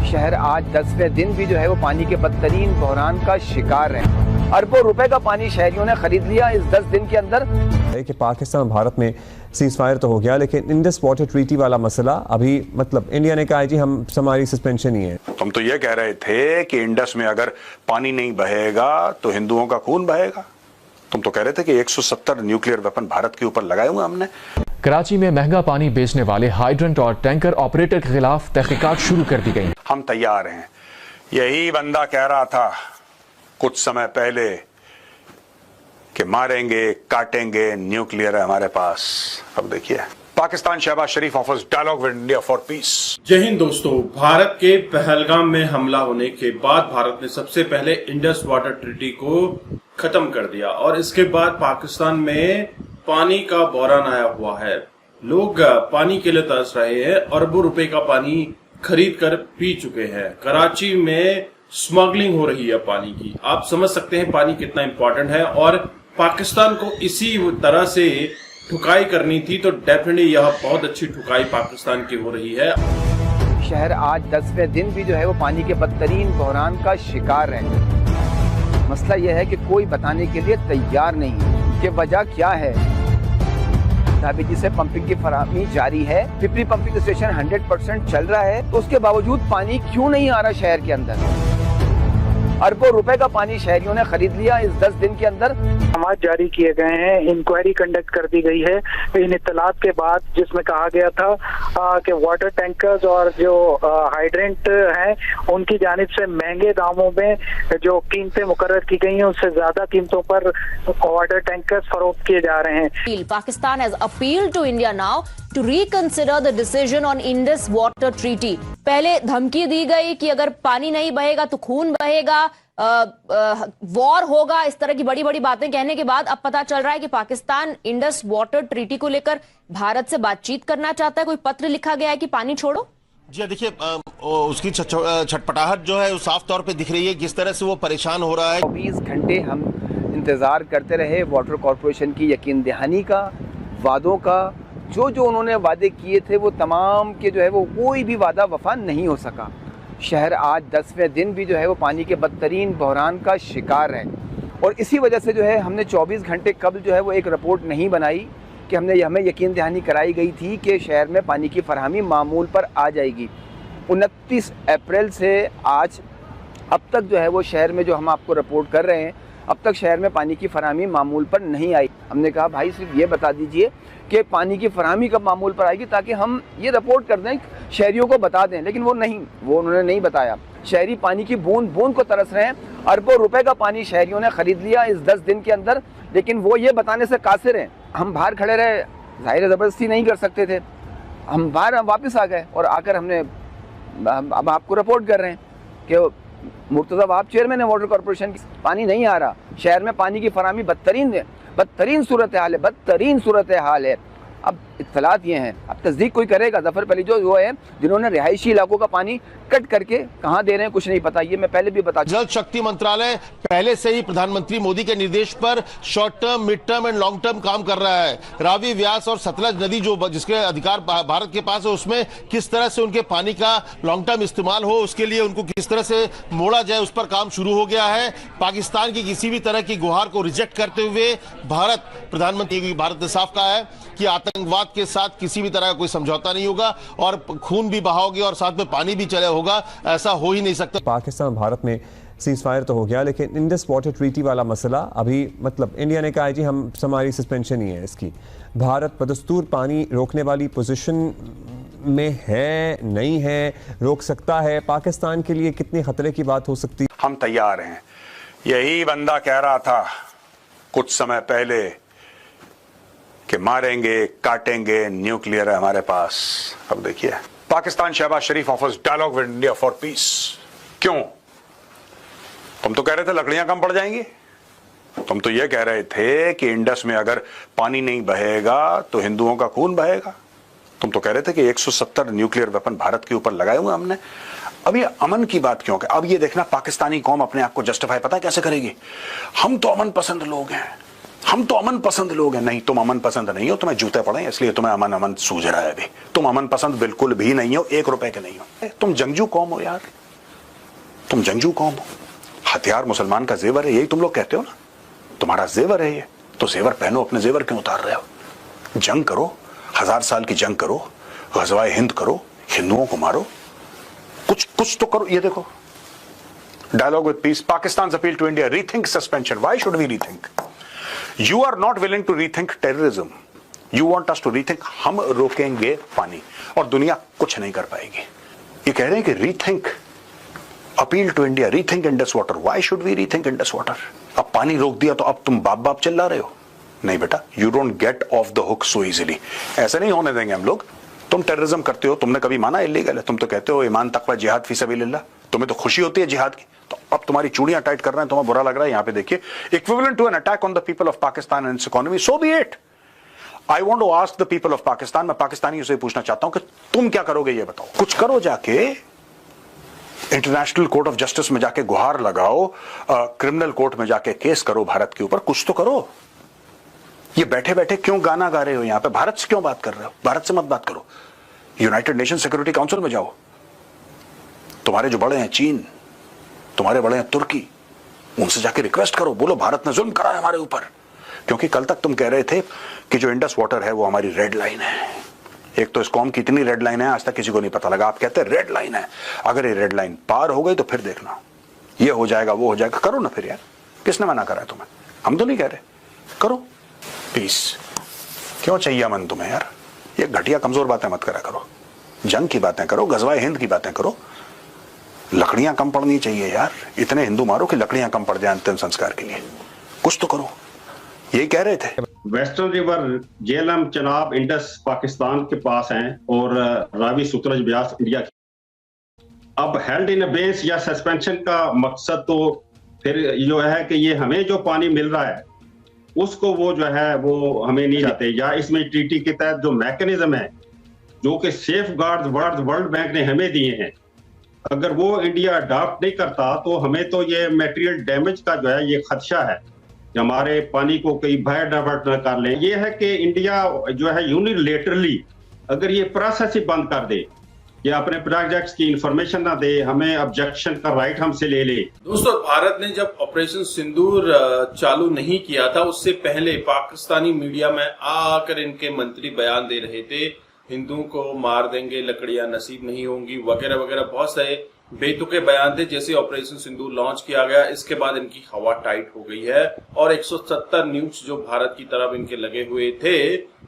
शहर आज 10वें दिन भी जो है वो पानी के बदतरीन बहरान का शिकार है। अरबों रुपए का पानी शहरियों ने खरीद लिया इस 10 दिन के अंदर। कि पाकिस्तान भारत में सीज फायर तो हो गया, लेकिन इंडस वाटर ट्रीटी वाला मसला अभी मतलब इंडिया ने कहा है जी हम हमारी सस्पेंशन ही है। तुम तो ये कह रहे थे कि इंडस में अगर पानी नहीं बहेगा तो हिंदुओं का खून बहेगा। तुम तो कह रहे थे कि 170 न्यूक्लियर वेपन भारत के ऊपर लगाए हुए हमने। कराची में महंगा पानी बेचने वाले हाइड्रेंट और टैंकर ऑपरेटर के खिलाफ तहकीकात शुरू कर दी गई। हम तैयार हैं। यही बंदा कह रहा था कुछ समय पहले कि मारेंगे काटेंगे, न्यूक्लियर है हमारे पास। अब देखिए Pakistan Shehbaz Sharif offers dialogue with India for peace. जय हिंद दोस्तों, भारत के पहलगाम में हमला होने के बाद भारत ने सबसे पहले इंडस वाटर ट्रीटी को खत्म कर दिया और इसके बाद पाकिस्तान में पानी का बहरान आया हुआ है। लोग पानी के लिए तरस रहे हैं, अरबों रुपए का पानी खरीद कर पी चुके हैं। कराची में स्मगलिंग हो रही है पानी की। आप समझ सकते हैं पानी कितना इंपॉर्टेंट है और पाकिस्तान को इसी तरह से ठुकाई करनी थी, तो डेफिनेटली यह बहुत अच्छी ठुकाई पाकिस्तान की हो रही है। शहर आज 10वें दिन भी जो है वो पानी के बदतरीन बहरान का शिकार है। मसला यह है कि कोई बताने के लिए तैयार नहीं है कि वजह क्या है। दाबेजी से पंपिंग की फराहमी जारी है, पिपरी पंपिंग स्टेशन 100% चल रहा है, तो उसके बावजूद पानी क्यों नहीं आ रहा शहर के अंदर। अरबों रुपए का पानी शहरियों ने खरीद लिया इस 10 दिन के अंदर। समाज जारी किए गए हैं, इंक्वायरी कंडक्ट कर दी गई है इन इत्तलात के बाद, जिसमें कहा गया था कि वाटर टैंकर्स और जो हाइड्रेंट हैं उनकी जानिब से महंगे दामों में जो कीमतें मुकर्रर की गई हैं उससे ज्यादा कीमतों पर वाटर टैंकर्स फरोख्त किए जा रहे हैं। Pakistan has appealed to India now to reconsider the decision on Indus water treaty. पहले धमकी दी गई कि अगर पानी नहीं बहेगा तो खून बहेगा, वॉर होगा, इस तरह की बड़ी बड़ी बातें कहने के बाद अब पता चल रहा है कि पाकिस्तान इंडस वाटर ट्रीटी को लेकर भारत से बातचीत करना चाहता है। कोई पत्र लिखा गया है कि पानी छोड़ो। जी देखिए, उसकी छटपटाहट जो है वो साफ तौर पे दिख रही है, किस तरह से वो परेशान हो रहा है। 20 घंटे हम इंतजार करते रहे वाटर कॉरपोरेशन की यकीन दहानी का, वादों का। जो जो उन्होंने वादे किए थे वो तमाम के जो है वो कोई भी वादा वफा नहीं हो सका। शहर आज 10वें दिन भी जो है वो पानी के बदतरीन बहरान का शिकार है और इसी वजह से जो है हमने 24 घंटे कबल जो है वो एक रिपोर्ट नहीं बनाई कि हमें यकीन दहानी कराई गई थी कि शहर में पानी की फरहमी मामूल पर आ जाएगी। 29 अप्रैल से आज अब तक जो है वो शहर में जो हम आपको रिपोर्ट कर रहे हैं, अब तक शहर में पानी की फरहमी मामूल पर नहीं आई। हमने कहा भाई सिर्फ ये बता दीजिए कि पानी की फरहमी कब मामूल पर आएगी ताकि हम ये रिपोर्ट कर दें, शहरियों को बता दें, लेकिन वो उन्होंने नहीं बताया। शहरी पानी की बूंद बूंद को तरस रहे हैं। अरबों रुपए का पानी शहरियों ने खरीद लिया इस 10 दिन के अंदर, लेकिन वो ये बताने से कासिर हैं। हम बाहर खड़े रहे, जाहिर ज़बरदस्ती नहीं कर सकते थे, हम बाहर वापस आ गए और आकर हमने अब आपको रिपोर्ट कर रहे हैं कि मुर्तज़ा वहाब चेयरमैन है वाटर कॉरपोरेशन की, पानी नहीं आ रहा शहर में, पानी की फरहमी बदतरीन सूरत हाल है। अब इत्तलात ये हैं, अब तस्दीक कोई करेगा। जफर पली जो है जिन्होंने रिहायशी इलाकों का पानी कट करके कहाँ दे रहे हैं कुछ नहीं पता, ये मैं पहले भी बता। जल शक्ति मंत्रालय पहले से ही प्रधानमंत्री मोदी के निर्देश पर short term, mid term and long term काम कर रहा है। रावी, व्यास और सतलज नदी जो जिसके अधिकार भारत के पास है, उसमें किस तरह से उनके पानी का लॉन्ग टर्म इस्तेमाल हो, उसके लिए उनको किस तरह से मोड़ा जाए, उस पर काम शुरू हो गया है। पाकिस्तान की किसी भी तरह की गुहार को रिजेक्ट करते हुए प्रधानमंत्री भारत ने साफ कहा है कि आतंकवाद के साथ किसी भी तरह का कोई समझौता नहीं होगा और खून भी बहाओगे और साथ में पानी भी चले होगा, ऐसा हो ही नहीं सकता। पाकिस्तान भारत में सीज फायर तो हो गया, लेकिन इंडस वाटर ट्रीटी वाला मसला अभी मतलब इंडिया ने कहा है जी हम हमारी सस्पेंशन ही है इसकी। भारत बदस्तूर पानी रोकने वाली पोजीशन में है, नहीं है, रोक सकता है। पाकिस्तान के लिए कितनी खतरे की बात हो सकती है। हम तैयार हैं। यही बंदा कह रहा था कुछ समय पहले कि मारेंगे काटेंगे, न्यूक्लियर है हमारे पास। अब देखिए Pakistan Shehbaz Sharif offers dialogue with India for peace. क्यों? तुम तो कह रहे थे लकड़ियां कम पड़ जाएंगी। तुम तो ये कह रहे थे कि इंडस में अगर पानी नहीं बहेगा तो हिंदुओं का खून बहेगा। तुम तो कह रहे थे कि 170 न्यूक्लियर वेपन भारत के ऊपर लगाए हुए हमने। अब ये अमन की बात क्यों? अब ये देखना पाकिस्तानी कौम अपने आप को जस्टिफाई पता कैसे करेगी? हम तो अमन पसंद लोग हैं, हम तो अमन पसंद लोग हैं। नहीं, तुम अमन पसंद नहीं हो, तुम्हें जूते पड़े इसलिए तुम्हें अमन सूझ रहा है। अभी तुम अमन पसंद बिल्कुल भी नहीं हो, 1 रुपए के नहीं हो। तुम जंगजू कौम हो यार। तुम जंगजू कौम हो, हथियार मुसलमान का जेवर है, यही तुम लोग कहते हो ना, तुम्हारा जेवर है ये, तो जेवर पहनो, अपने जेवर क्यों उतार रहे हो? जंग करो, 1000 साल की जंग करो, गज़वाए हिंद करो, हिंदुओं को मारो, कुछ तो करो। ये देखो, dialogue with peace, Pakistan appeal to India, rethink suspension. Why should we rethink? You are not willing to rethink terrorism, you want us to rethink. हम रोकेंगे पानी और दुनिया कुछ नहीं कर पाएगी। ये कह रहे हैं कि rethink, appeal to India, rethink Indus water. Why should we rethink Indus water? अब पानी रोक दिया तो अब तुम बाप बाप चिल्ला रहे हो? नहीं बेटा, you don't get of the hook so easily. ऐसे नहीं होने देंगे हम लोग। तुम टेररिज्म करते हो, तुमने कभी माना इलीगल है? तुम तो कहते हो ईमान तकवा जिहाद फी सबीलिल्लाह, तुम्हें तो खुशी होती है जिहाद की। तो अब तुम्हारी चूड़ियां टाइट कर रहे हैं, तुम्हें बुरा लग रहा है। यहां पे देखिए, equivalent to an attack on the people of Pakistan and its economy, so be it. I want to ask the people of Pakistan, मैं पाकिस्तानियों से पूछना चाहता हूं कि तुम क्या करोगे ये बताओ। कुछ करो, जाके इंटरनेशनल कोर्ट ऑफ जस्टिस में जाके गुहार लगाओ, क्रिमिनल कोर्ट में जाके केस करो भारत के ऊपर, कुछ तो करो। ये बैठे बैठे क्यों गाना गा रहे हो यहां पे? भारत से क्यों बात कर रहे हो? भारत से मत बात करो, यूनाइटेड नेशन सिक्योरिटी काउंसिल में जाओ। तुम्हारे जो बड़े हैं चीन, तुम्हारे बड़े हैं तुर्की, उनसे जाके रिक्वेस्ट करो, बोलो भारत ने जुल्म करा है हमारे ऊपर। क्योंकि कल तक तुम कह रहे थे कि जो इंडस वाटर है वो हमारी रेड लाइन है। एक तो इस कौम की इतनी रेड लाइन है, आज तक किसी को नहीं पता लगा। आप कहते हैं रेड लाइन है, अगर ये रेड लाइन पार हो गई तो फिर देखना, ये हो जाएगा वो हो जाएगा। करो ना फिर यार, किसने मना करा है तुम्हें? हम तो नहीं कह रहे, करो पीस। क्यों चाहिए अमन तुम्हें यार? ये घटिया कमजोर बातें मत करा करो, जंग की बातें करो, गज़वाए हिंद की बातें करो। लकड़ियां कम पड़नी चाहिए यार, इतने हिंदू मारो कि लकड़ियां कम पड़ जाए अंतिम संस्कार के लिए, कुछ तो करो। यही कह रहे थे। Western river Jhelum, Chenab, Indus Pakistan के पास हैं और रावी सतलज ब्यास इंडिया की। अब हेल्ड इन अबेंस या सस्पेंशन का मकसद तो फिर जो है कि ये हमें जो पानी मिल रहा है उसको वो जो है वो हमें नहीं जाते, या इसमें ट्रीटी के तहत जो मैकेनिज्म है जो कि सेफ गार्ड वर्ल्ड बैंक ने हमें दिए हैं, अगर वो इंडिया अडॉप्ट नहीं करता तो हमें तो ये मटेरियल डैमेज का जो है ये खदशा है कि हमारे पानी को कई बाहर डाइवर्ट न कर लें। ये है कि इंडिया जो है यूनिलेटरली अगर ये प्रोसेस ही बंद कर दे या अपने प्रोजेक्ट्स की इंफॉर्मेशन ना दे, हमें ऑब्जेक्शन का राइट हमसे ले ले। दोस्तों, भारत ने जब ऑपरेशन सिंदूर चालू नहीं किया था उससे पहले पाकिस्तानी मीडिया में आकर इनके मंत्री बयान दे रहे थे, हिंदुओं को मार देंगे, लकड़ियां नसीब नहीं होंगी वगैरह वगैरह, बहुत सारे बेतुके बयान थे। जैसे ऑपरेशन सिंदूर लॉन्च किया गया इसके बाद इनकी हवा टाइट हो गई है और 170 न्यूक्स जो भारत की तरफ इनके लगे हुए थे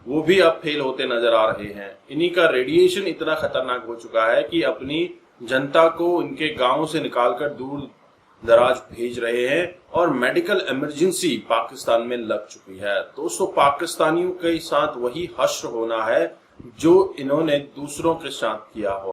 वो भी अब फेल होते नजर आ रहे हैं। इन्हीं का रेडिएशन इतना खतरनाक हो चुका है कि अपनी जनता को इनके गांवों से निकालकर दूर दराज भेज रहे हैं और मेडिकल इमरजेंसी पाकिस्तान में लग चुकी है। दोस्तों, पाकिस्तानियों के साथ वही हश्र होना है जो इन्होंने दूसरों के साथ किया हो।